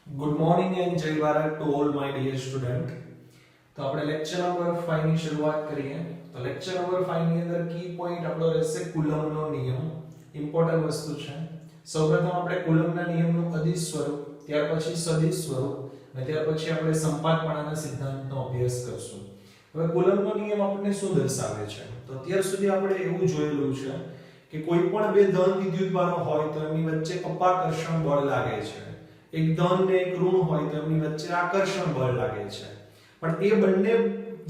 Good morning and Jai Bharat to all my dear student. તો આપણે lecture number 5 ની શરૂઆત કરીએ. તો લેક્ચર નંબર 5 ની અંદર કી પોઈન્ટ આપણો રહેશે કુલમ્બનો નિયમ. ઇમ્પોર્ટન્ટ વસ્તુ છે. સૌપ્રથમ આપણે કુલમ્બના નિયમનું અદિશ સ્વરૂપ, ત્યાર પછી સદિશ સ્વરૂપ અને ત્યાર પછી આપણે સંપાતપણાના સિદ્ધાંતનો અભ્યાસ કરશું. હવે કુલમ્બનો નિયમ આપણને શું દર્શાવે છે? તો અત્યાર સુધી આપણે એવું જોયેલું છે કે કોઈ પણ બે ધન વિદ્યુતભારો હોય તો એમની વચ્ચે અપાકર્ષણ બળ લાગે છે. એક ધન ને એક ઋણ હોય તો એમની વચ્ચે આકર્ષણ બળ લાગે છે. પણ એ બંને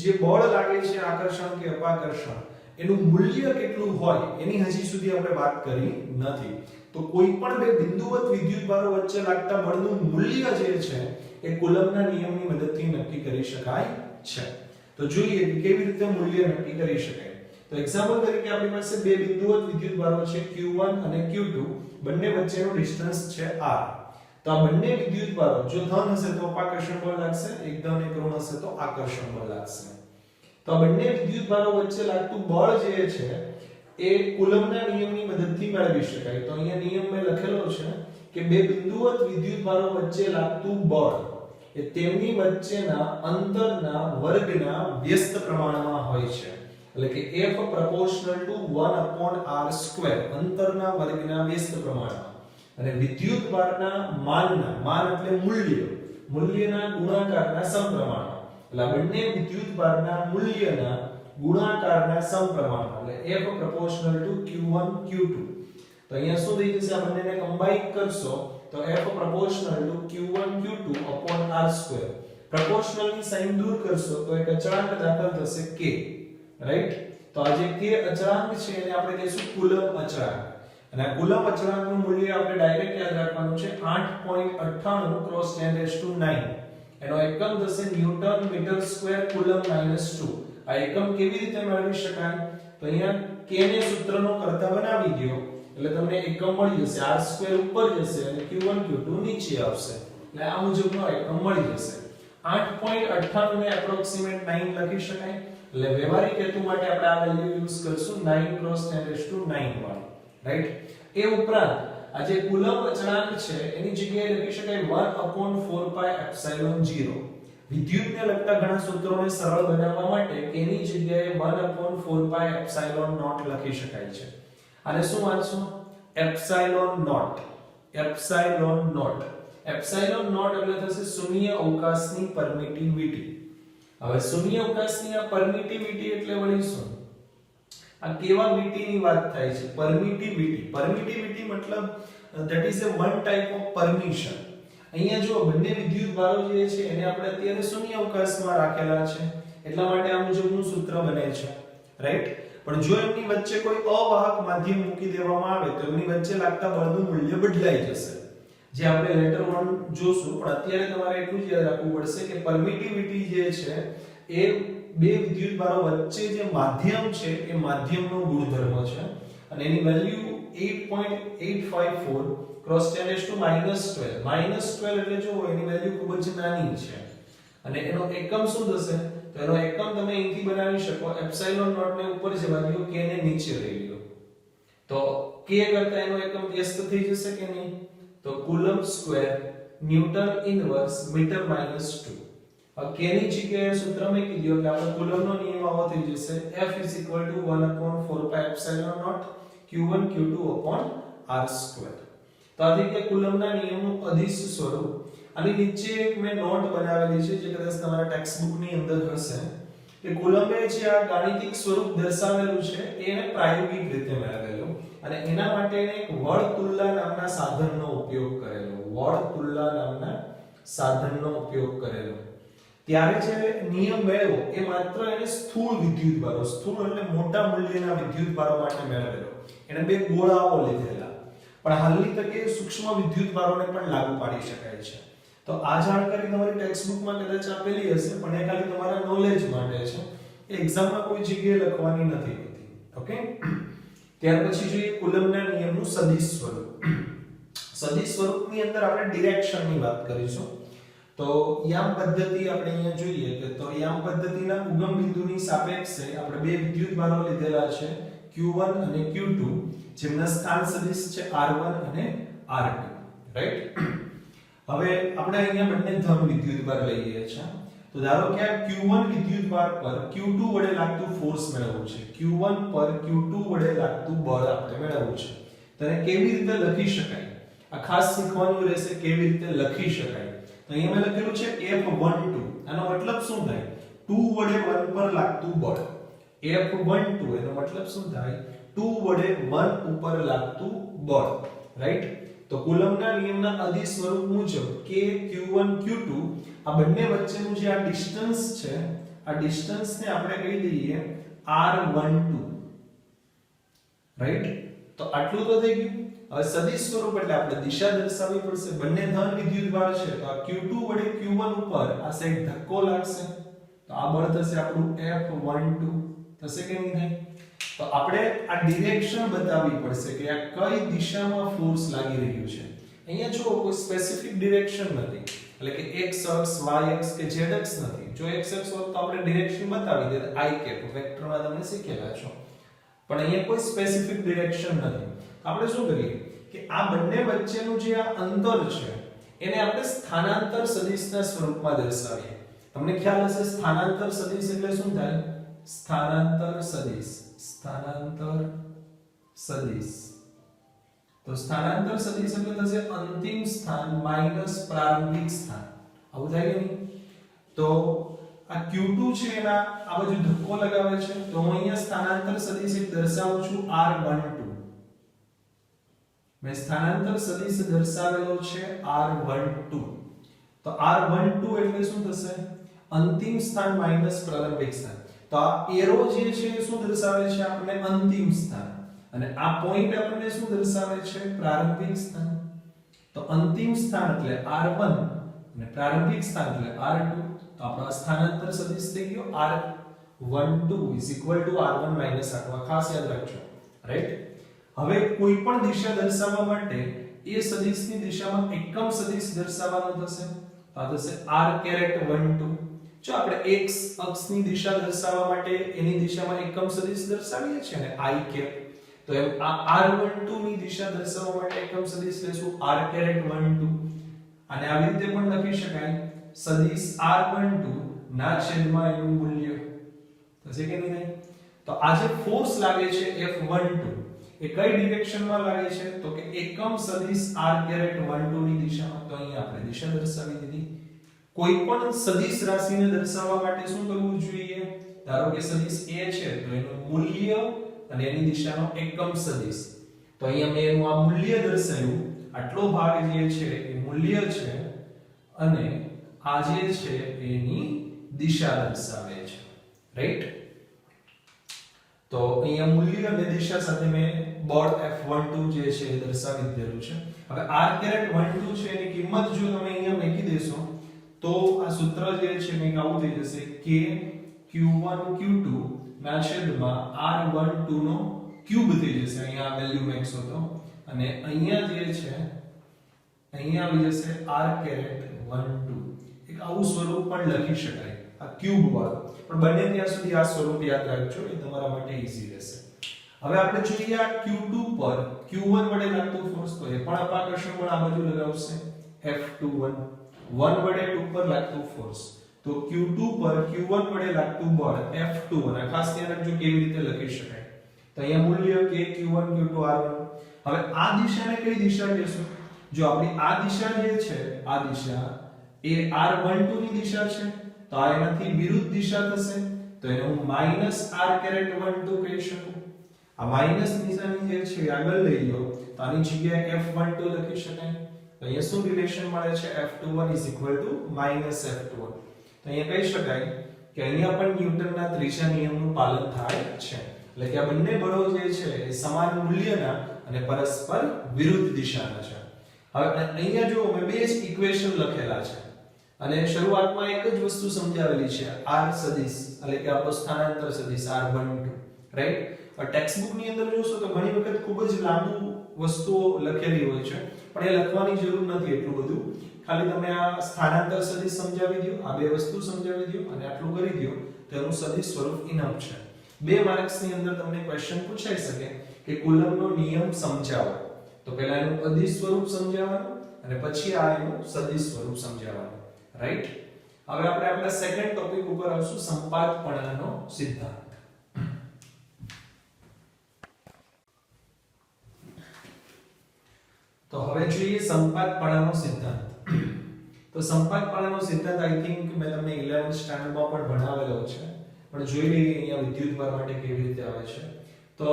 જે બળ લાગે છે, આકર્ષણ કે અપાકર્ષણ, એનું મૂલ્ય કેટલું હોય એની હજી સુધી આપણે વાત કરી નથી. તો કોઈ પણ બે બિંદુવત વિદ્યુતભારો વચ્ચે લાગતા બળનું મૂલ્ય જે છે એ કુલમ્બના નિયમની મદદથી નક્કી કરી શકાય છે. તો જોઈએ કે કેવી રીતે મૂલ્ય નક્કી કરી શકાય. તો એક્ઝામ્પલ તરીકે આપણી પાસે બે બિંદુવત વિદ્યુતભારો છે Q1 અને Q2. બંને વચ્ચેનો ડિસ્ટન્સ છે r. તો આ બંને વિદ્યુતભારો જો ધન હશે તો અપાકર્ષણ બળ લાગશે, એક ધન એક ઋણ હશે તો આકર્ષણ બળ લાગશે. તો આ બંને વિદ્યુતભારો વચ્ચે લાગતું બળ જે છે એ કુલમ્બના નિયમની મદદથી મેળવી શકાય. તો અહીંયા નિયમ મેં લખેલો છે કે બે બિંદુવત વિદ્યુતભારો વચ્ચે લાગતું બળ એ તેમની વચ્ચેના અંતરના વર્ગના વ્યસ્ત પ્રમાણમાં હોય છે. એટલે કે F proportional to 1/r², અંતરના વર્ગના વ્યસ્ત પ્રમાણમાં. અને વિદ્યુતભારના માન એટલે મૂલ્યના ગુણાકારના સમપ્રમાણમાં. એટલે આ બંને વિદ્યુતભારના મૂલ્યના ગુણાકારના સમપ્રમાણમાં, એટલે F proportional to Q1 Q2. તો અહીંયા શું થઈ જશે? આ બંનેને કમ્બાઈન કરશો તો F proportional to Q1 Q2 r². Proportional ની સાઇન દૂર કરશો તો એક અચળાંક દાખલ થશે k, રાઈટ? તો આ જે k અચળાંક છે એને આપણે કહીશું કુલમ્બ અચળાંક. અને આ કુલમ્બ અચળાંકનું મૂલ્ય આપણે ડાયરેક્ટ યાદ રાખવાનું છે 8.98 × 10⁹. એનો એકમ થશે ન્યૂટન મીટર સ્ક્વેર કુલમ્બ -2. આ એકમ કેવી રીતે મેળવી શકાય? તો અહીંયા k ને સૂત્રનો કરતા બનાવી દો એટલે તમને એકમ મળી જશે. r² ઉપર જશે અને Q1 Q2 નીચે આવશે. એટલે આ મુજબનો એકમ મળી જશે. 8.98 ને એપ્રોક્સિમેટ 9 લખી શકાય. એટલે વ્યવહારિક હેતુ માટે આપણે આ વેલ્યુ યુઝ કરશું 9 × 10⁹ વાળી, રાઈટ? એ ઉપરાંત આ જે કુલમ્બ અચળાંક છે એની જગ્યાએ લખી શકાય 1/4πε0. વિદ્યુતને લગતા ઘણા સૂત્રોને સરળ બનાવવા માટે k ની જગ્યાએ 1/4πε0 લખી શકાય છે. આને શું વાંચશું? એપ્સિલોન નોટ એટલે થશે શૂન્ય અવકાશની પરમિટિવિટી. હવે શૂન્ય અવકાશની આ પરમિટિવિટી એટલે વળી શું? આ કેવા વીટીની વાત થાય છે? પરમિટિવિટી મતલબ that is a one type of permission. અહીંયા જો બંને વિદ્યુતભારો જે છે એને આપણે અત્યારે શૂન્ય અવકાશમાં રાખેલા છે એટલા માટે આ મુજબનું સૂત્ર બને છે, રાઈટ? પણ જો એમની વચ્ચે કોઈ અવાહક માધ્યમ મૂકી દેવામાં આવે તો એમની વચ્ચે લાગતા બળનું મૂલ્ય બદલાઈ જશે, જે આપણે લેટર 1 જોશું. પણ અત્યારે તમારે એટલું જ યાદ રાખવું પડશે કે પરમિટિવિટી જે છે એ બે વિદ્યુતભારો વચ્ચે જે માધ્યમ છે એ માધ્યમનો ગુણધર્મ છે અને એની વેલ્યુ 8.854 × 10⁻12 એટલે જો એની વેલ્યુ ખૂબ જ નાની છે. અને એનો એકમ શું થશે? તો એનો એકમ તમે અહીંથી બનાવી શકો. એપ્સિલોન નોટ ને ઉપર જવા દો, k ને નીચે લઈ લો તો k કરતા એનો એકમ વ્યસ્ત થઈ જશે કે નહીં? તો coulomb square newton inverse metre -2. k ની જગ્યાએ સૂત્ર મૂકી દો એટલે આપણે કુલમ્બનો નિયમ આવો થઈ જશે F 1/4πε0 Q1 Q2 r². તો આ રીતે કુલમ્બના નિયમનું અદિશ સ્વરૂપ. આની નીચે એક મેં નોટ બનાવેલી છે જે કદાચ તમારા ટેક્સ્ટ બુક ની અંદર હશે કે કુલમ્બે જે આ ગાણિતિક સ્વરૂપ દર્શાવેલું છે એને પ્રાયોગિક રીતે મેળવેલું અને એના માટે એને એક વળતુલ્લા નામના સાધનનો ઉપયોગ કરેલો. ત્યારે જે નિયમ મેળવ્યો એ માત્ર એને સ્થૂળ વિદ્યુતભારો, સ્થૂળ એટલે મોટા મૂલ્યના વિદ્યુતભારો માટે મેળવેલો. એને બે ગોળાઓ લીધેલા. પણ હાલની તકે સૂક્ષ્મ વિદ્યુતભારોને પણ લાગુ પાડી શકાય છે. તો આ જાણકારી તમારી ટેક્સ્ટ બુકમાં કદાચ આપેલી હશે પણ એ ખાલી તમારા નોલેજ માટે છે. એ એક્ઝામમાં કોઈ જગ્યાએ લખવાની નથી હોતી. ઓકે? ત્યાર પછી જોઈએ કુલમ્બના નિયમનું સદિશ સ્વરૂપ. સદિશ સ્વરૂપની અંદર આપણે ડિરેક્શનની વાત કરીશું. તો યામ પદ્ધતિ આપણે અહીંયા જોઈએ કે તો યામ પદ્ધતિના ઉગમ બિંદુની સાપેક્ષે આપણે બે વિદ્યુતભારો લીધેલા છે Q1 અને Q2 જેમના સ્થાન સદિશ છે R1 અને R2, રાઈટ? હવે આપણે અહીંયા બંને ધન વિદ્યુતભાર લઈએ છીએ, તો ધારો કે આ Q1 વિદ્યુતભાર પર Q2 વડે લાગતું ફોર્સ મેળવવું છે, Q1 પર Q2 વડે લાગતું બળ આપણે મેળવવું છે. તેને કેવી રીતે લખી શકાય આ ખાસ શીખવાનું રહેશે, કેવી રીતે લખી શકાય. તો અહીંયા મેં લખેલું છે F12. આનો મતલબ શું થાય? 2 વડે 1 પર લાગતું બળ. F12 એનો મતલબ શું થાય? 2 વડે 1 ઉપર લાગતું બળ, રાઈટ? તો કુલમ્બના નિયમના અદિશ સ્વરૂપ મુજબ કે Q1 Q2 આ બંને વચ્ચેનું જે આ ડિસ્ટન્સ છે, આ ડિસ્ટન્સને આપણે કહી દઈએ R12, રાઈટ? તો આટલું તો થઈ ગયું. હવે સદિશ સ્વરૂપ એટલે આપણે દિશા દર્શાવવી પડશે. બંને ધન વિદ્યુતભાર છે, તો આ Q2 વડે Q1 ઉપર આ સાઈડ ધક્કો લાગશે, તો આ બળ થશે આપણું F12. થશે કે નહીં થાય? તો આપણે આ ડિરેક્શન બતાવવી પડશે કે આ કઈ દિશામાં ફોર્સ લાગી રહ્યું છે. અહીંયા જો કોઈ સ્પેસિફિક ડિરેક્શન નથી, એટલે કે x અક્ષ, y અક્ષ કે z અક્ષ નથી. જો x અક્ષ હોત તો આપણે ડિરેક્શન બતાવી દે, i કેપ વેક્ટરમાં તમે શીખેલા છો. પણ અહીંયા કોઈ સ્પેસિફિક ડિરેક્શન નથી. આપણે શું કરીએ કે આ બંને વચ્ચેનું જે આ અંતર છે એને આપણે સ્થાનાંતર સદિશના સ્વરૂપમાં દર્શાવીએ. તમને ખ્યાલ હશે સ્થાનાંતર સદિશ એટલે શું થાય? સ્થાનાંતર સદિશ, સ્થાનાંતર સદિશ. તો સ્થાનાંતર સદિશ એટલે થશે અંતિમ સ્થાન માઈનસ પ્રારંભિક સ્થાન. આવું થાય કે નહીં? તો આ Q2 છે એના આ બાજુ ધક્કો લગાવે છે, તો હું અહીંયા સ્થાનાંતર સદિશ દર્શાવું છું R12. મેં સ્થાનાંતર સદિશ દર્શાવેલો છે R12. તો R12 એટલે શું થશે? અંતિમ સ્થાન માઈનસ પ્રારંભિક સ્થાન. તો આ એરો જે છે એ શું દર્શાવે છે? આપણને અંતિમ સ્થાન. અને આ પોઈન્ટ આપણને શું દર્શાવે છે? પ્રારંભિક સ્થાન. તો અંતિમ સ્થાન એટલે R1 અને પ્રારંભિક સ્થાન એટલે R2. તો આપણો સ્થાનાંતર સદિશ થઈ ગયો R12 R1 R2. ખાસ યાદ રાખજો, રાઈટ? હવે કોઈ પણ દિશા દર્શાવવા માટે એ સદિશની દિશામાં એકમ સદિશ દર્શાવવાનો થશે. તો આ થશે R12. જો આપણે x અક્ષની દિશા દર્શાવવા માટે એની દિશામાં એકમ સદિશ દર્શાવીએ છીએ ને i કેપ, તો એમ આ R12 ની દિશા દર્શાવવા માટે એકમ સદિશ લેશું R12. અને આવી રીતે પણ લખી શકાય સદિશ R12 ના છેદમાં એનું મૂલ્ય. થશે કે નહીં? તો આ જે ફોર્સ લાગે છે F12 એ કઈ ડિરેક્શનમાં લાગે છે? તો કે એકમ સદિશ R12 ની દિશામાં. તો અહીંયા આપણે દિશા દર્શાવી દીધી. કોઈ પણ સદિશ રાશિને દર્શાવવા માટે શું કરવું જોઈએ? ધારો કે સદિશ A છે તો એનું મૂલ્ય અને એની દિશાનો એકમ સદિશ. તો અહીંયા મેં એનું આ મૂલ્ય દર્શાવ્યું. આટલો ભાગ જે છે એ મૂલ્ય છે અને આ જે છે એની દિશા દર્શાવે છે, રાઈટ? તો અહીંયા મૂલ્ય અને દિશા સાથે મેં બળ F12 જે છે એ દર્શાવી દીધેલું છે. હવે R12 છે એની કિંમત જો તમે અહીંયા મૂકી દેશો તો આ સૂત્ર જે છે મેં આવું થઈ જશે k Q1 Q2 ના છેદમાં R12 નો ક્યુબ થઈ જશે. અહીંયા આ વેલ્યુ મેક્સો તો અને અહીંયા જે છે અહીંયા આવી જશે R12. એક આવું સ્વરૂપ પણ લખી શકાય આ ક્યુબ વાળું. પણ બને ત્યાં સુધી આ સ્વરૂપ યાદ રાખજો, એ તમારા માટે ઈઝી રહેશે. હવે આપણે જોઈએ આ Q2 પર Q1 વડે લાગતું ફોર્સ, તો એ પણ અપાકર્ષણ બળ આ બાજુ લગાવશે F21. 1 વડે 2 પર લાગતું ફોર્સ, તો Q2 પર Q1 વડે લાગતું બળ F21. અને ખાસ ધ્યાન રાખજો કેવી રીતે લખી શકાય. તો અહીંયા મૂલ્ય k Q1 Q2 R1. હવે આ દિશાને કઈ દિશા કહેશું? જો આપણી આ દિશા જે છે આ દિશા એ R12 ની દિશા છે, તો આ એનાથી વિરુદ્ધ દિશા થશે, તો એને હું -R12 કહી શકું. આ માઈનસ નિશાની જે છે આગળ લઈ લો તો આની જગ્યાએ F12 લખી શકાય. તો અહીંયા શું રિલેશન મળે છે? F21 -F21. તો અહીંયા કહી શકાય કે અહીંયા પણ ન્યૂટનના ત્રીજા નિયમનું પાલન થાય છે. એટલે કે આ બંને બળો જે છે એ સમાન મૂલ્યના અને પરસ્પર વિરુદ્ધ દિશાના છે. હવે અહીંયા જો મેં બે જ ઇક્વેશન લખેલા છે અને શરૂઆતમાં એક જ વસ્તુ સમજાવેલી છે, R સદિશ એટલે કે આપણો સ્થાનાંતર સદિશ R12, રાઈટ? ટેક્સ્ટ બુક ની અંદર જોશો તો ઘણી વખત ખૂબ જ લાંબુ વસ્તુઓ લખેલી હોય છે, પણ એ લખવાની જરૂર નથી એટલું બધું. ખાલી તમે આ સ્થાનાંતર સદિશ સમજાવી દો, આ બે વસ્તુ સમજાવી દો અને આટલું કરી દો તો એનું સદિશ સ્વરૂપ ઇનફ છે. 2 માર્ક્સ ની અંદર તમને ક્વેશ્ચન પૂછાઈ શકે કે કુલમ્બનો નિયમ સમજાવો. તો પહેલા એનું અદિશ સ્વરૂપ સમજાવવાનું અને પછી આ એનું સદિશ સ્વરૂપ સમજાવવાનું, રાઈટ? હવે આપણે આપણા સેકન્ડ ટોપિક ઉપર આવશું, સંપાતપણાનો સિદ્ધાંત. તો હવે જોઈએ સંપાતપણાનો સિદ્ધાંત. તો સંપાતપણાનો સિદ્ધાંત આઈ થિંક મેં તમને 11th સ્ટાન્ડર્ડમાં પણ ભણાવેલો છે, પણ જોઈ લઈએ અહીંયા વિદ્યુતભાર માટે કેવી રીતે આવે છે. તો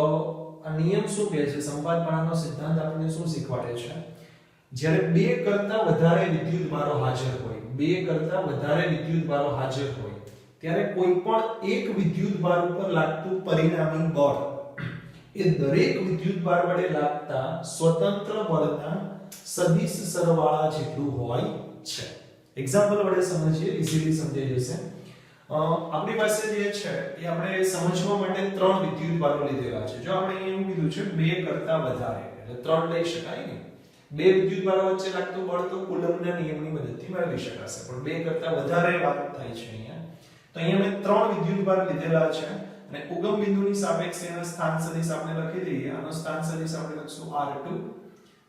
આ નિયમ શું કહે છે? સંપાતપણાનો સિદ્ધાંત આપણને શું શીખવાડે છે? જ્યારે બે કરતા વધારે વિદ્યુતભારો હાજર હોય, બે કરતા વધારે વિદ્યુતભારો હાજર હોય, ત્યારે કોઈ પણ એક વિદ્યુતભાર ઉપર લાગતું પરિણામી બળ એ દરેક વિદ્યુતભાર વડે લાગતા સ્વતંત્ર બળના સદિશ સરવાળા જેટલું હોય છે. એક્ઝામ્પલ વડે સમજીએ, ઈઝીલી સમજાઈ જશે. આપણી પાસે જે છે એ આપણે સમજવા માટે ત્રણ વિદ્યુતભારો લીધેલા છે. જો આપણે અહીં એવું કીધું છે બે કરતા વધારે, એટલે ત્રણ લઈ શકાય ને. બે વિદ્યુતભારો વચ્ચે લાગતું બળ તો કુલમ્બના નિયમની મદદથી મેળવી શકાશે, પણ બે કરતા વધારે વાત થાય છે અહીંયા. તો અહીંયા મેં ત્રણ વિદ્યુતભાર લીધેલા છે અને ઉગમ બિંદુની સાપેક્ષે એના સ્થાન સદિશ આપણે લખી દઈએ. આનો સ્થાન સદિશ આપણે લખશું R2,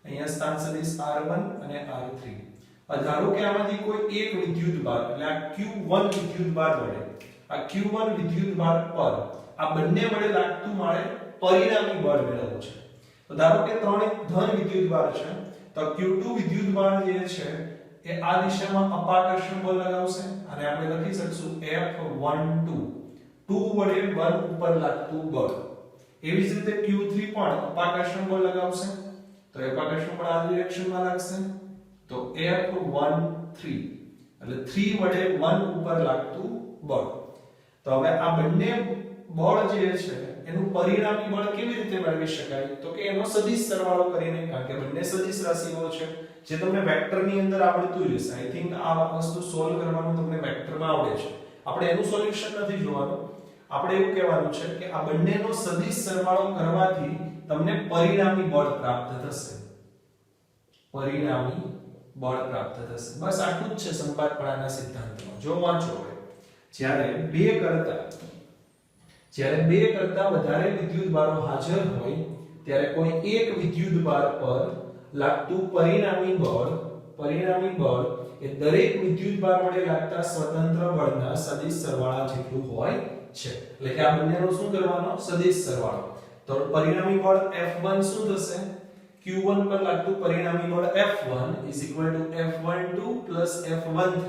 અહીંયા સ્થાન સદિશ R1 અને R3. ધારો કે આમાંથી કોઈ એક વિદ્યુતભાર એટલે આ Q1 વિદ્યુતભાર વડે, આ Q1 વિદ્યુતભાર પર આ બંને વડે લાગતું મારે પરિણામી બળ મેળવવું છે. તો ધારો કે ત્રણ ધન વિદ્યુતભાર છે, તો Q2 વિદ્યુતભાર જે છે એ આ દિશામાં અપાકર્ષણ બળ લગાવશે અને આપણે લખી શકશું F12, 2 વડે 1 ઉપર લાગતું બળ. એવી જ રીતે Q3 પણ અપાકર્ષણ બળ લગાવશે, તો અપાકર્ષણ બળ આ ડિરેક્શનમાં લાગશે, તો F13 એટલે 3 વડે 1 ઉપર લાગતું બળ. તો હવે આ બંને બળ જે છે એનું પરિણામી બળ કેવી રીતે મેળવી શકાય? તો કે એનો સદિશ સરવાળો કરીને, કારણ કે બંને સદિશ રાશિઓ છે જે તમને વેક્ટરની અંદર આવડતું જ હશે. આઈ થિંક આ વસ્તુ સોલ્વ કરવાનું તમને વેક્ટરમાં આવડે છે. આપણે એનું સોલ્યુશન નથી જોવાનું, આપણે એવું કહેવાનું છે કે આ બંનેનો સદિશ સરવાળો કરવાથી તમને પરિણામી બળ પ્રાપ્ત થશે. પરિણામી બળ પ્રાપ્ત થશે. બસ આટલું જ છે સંપાતપણાના સિદ્ધાંતમાં. જો વાંચો હવે, જ્યારે બે કરતા વધારે વિદ્યુતભારો હાજર હોય ત્યારે કોઈ એક વિદ્યુતભાર પર લાગતું પરિણામી બળ એ દરેક વિદ્યુતભાર વડે લાગતા સ્વતંત્ર બળના સદિશ સરવાળા જેટલું હોય છે. એટલે કે આ બંનેનો શું કરવાનો? સદિશ સરવાળો. તો પરિણામી બળ F1 શું થશે? Q1 પર લાગતું પરિણામી બળ F1 F12 F13.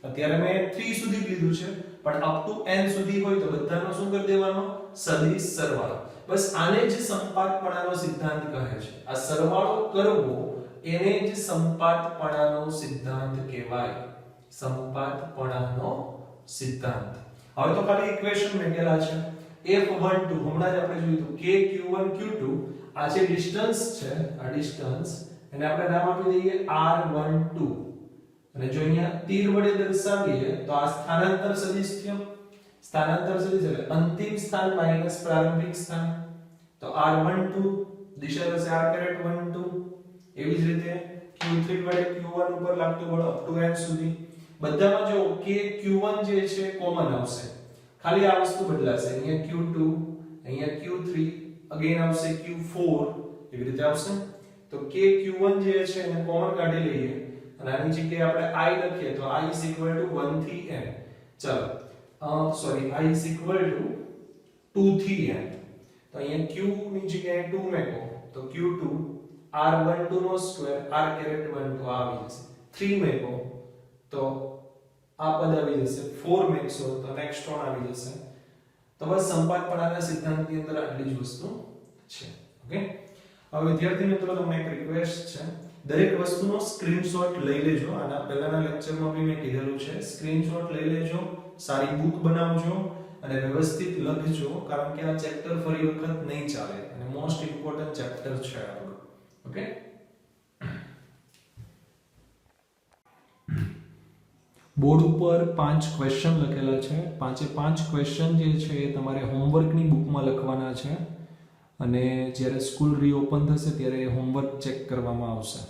અત્યારે મેં 3 સુધી લીધું છે, પણ અપ ટુ n સુધી હોય તો બધાનો શું કરી દેવાનો? સદિશ સરવાળો. બસ આને જ સંપાતપણાનો સિદ્ધાંત કહે છે. આ સરવાળો કરવો એને જ સંપાતપણાનો સિદ્ધાંત કહેવાય. સંપાતપણાનો સિદ્ધાંત. હવે તો ખાલી ઇક્વેશન મેળવેલા છે. F12 હમણાં જ આપણે જોયું હતું, કે Q1 Q2 આ જે ડિસ્ટન્સ છે, આ ડિસ્ટન્સ એને આપણે નામ આપી દઈએ R12. અને જો અહીંયા તીર વડે દર્શાવીએ તો આ સ્થાનાંતર સદિશ થયો. સ્થાનાંતર સદિશ એટલે અંતિમ સ્થાન માઈનસ પ્રારંભિક સ્થાન. તો R12 દિશા થશે R12. એવી જ રીતે Q3 વડે Q1 ઉપર લાગતું બળ અપ ટુ n સુધી. બધામાં જો કે Q1 જે છે કોમન આવશે, ખાલી આ વસ્તુ બદલાશે. અહીંયા Q2, અહીંયા Q3, અગેન આવશે Q4, એવી રીતે આવશે. તો કે Q1 જે છે એને કોમન કાઢી લઈએ અને આની જગ્યાએ આપણે I લખીએ તો I 1 થી n. ચલો સોરી I 2 થી n. તો અહીંયા Q ની જગ્યાએ 2 મેકો તો Q2 R12 નો સ્ક્વેર R12 આવી જશે. 3 મેકો તો આ પદ આવી જશે. 4 મેકસો તો નેક્સ્ટ વન આવી જશે. તો બસ સંપાતપણાના સિદ્ધાંતની અંદર આટલી જ વસ્તુ છે. ઓકે, હવે વિદ્યાર્થી મિત્રો તમને એક રિક્વેસ્ટ છે, દરેક વસ્તુનો સ્ક્રીનશોટ લઈ લેજો. આના પહેલાના લેક્ચરમાં બી મેં કીધેલું છે, સ્ક્રીનશોટ લઈ લેજો, સારી બુક બનાવજો અને વ્યવસ્થિત લખજો, કારણ કે આ ચેપ્ટર ફરી વખત નહીં ચાલે અને મોસ્ટ ઇમ્પોર્ટન્ટ ચેપ્ટર છે આપણું. ઓકે, બોર્ડ ઉપર 5 ક્વેશ્ચન લખેલા છે. 5 ક્વેશ્ચન જે છે એ તમારે હોમવર્કની બુકમાં લખવાના છે અને જ્યારે સ્કૂલ રીઓપન થશે ત્યારે હોમવર્ક ચેક કરવામાં આવશે.